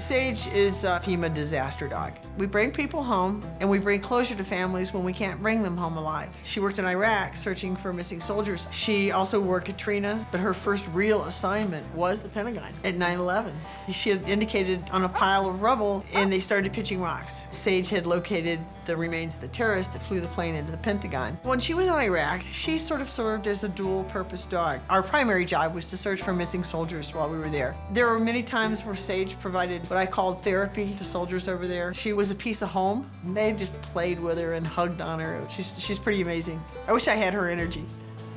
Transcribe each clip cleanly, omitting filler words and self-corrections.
Sage is a FEMA disaster dog. We bring people home and we bring closure to families when we can't bring them home alive. She worked in Iraq searching for missing soldiers. She also worked at Katrina, but her first real assignment was the Pentagon at 9/11. She had indicated on a pile of rubble and they started pitching rocks. Sage had located the remains of the terrorists that flew the plane into the Pentagon. When she was in Iraq, she sort of served as a dual-purpose dog. Our primary job was to search for missing soldiers while we were there. There were many times where Sage provided what I called therapy to soldiers over there. She was a piece of home. They just played with her and hugged on her. She's pretty amazing. I wish I had her energy.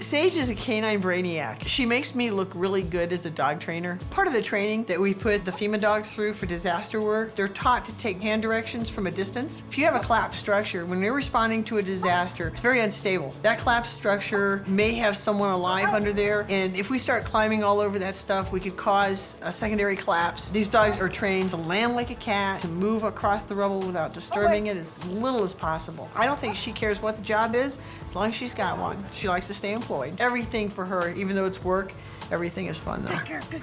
Sage is a canine brainiac. She makes me look really good as a dog trainer. Part of the training that we put the FEMA dogs through for disaster work, they're taught to take hand directions from a distance. If you have a collapsed structure, when you're responding to a disaster, it's very unstable. That collapsed structure may have someone alive under there, and if we start climbing all over that stuff, we could cause a secondary collapse. These dogs are trained to land like a cat, to move across the rubble without disturbing it as little as possible. I don't think she cares what the job is, as long as she's got one. She likes to stay employed. Everything for her, even though it's work, everything is fun though. Good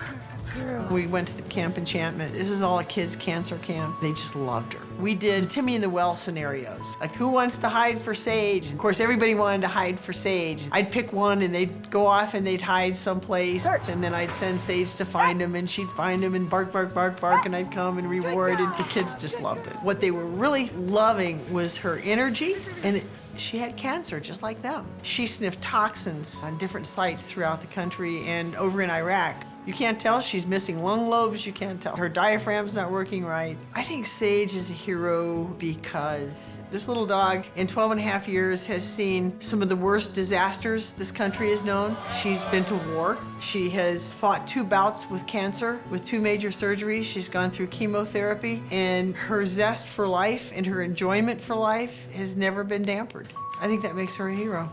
girl. We went to the Camp Enchantment. This is all a kids' cancer camp. They just loved her. We did Timmy in the Well scenarios. Like, who wants to hide for Sage? Of course, everybody wanted to hide for Sage. I'd pick one and they'd go off and they'd hide someplace. And then I'd send Sage to find him and she'd find him and bark, bark, bark, bark, and I'd come and reward, and the kids just loved it. What they were really loving was her energy, and she had cancer just like them. She sniffed toxins on different sites throughout the country and over in Iraq. You can't tell she's missing lung lobes, you can't tell her diaphragm's not working right. I think Sage is a hero because this little dog in 12 and a half years has seen some of the worst disasters this country has known. She's been to war. She has fought 2 bouts with cancer, with 2 major surgeries. She's gone through chemotherapy, and her zest for life and her enjoyment for life has never been dampened. I think that makes her a hero.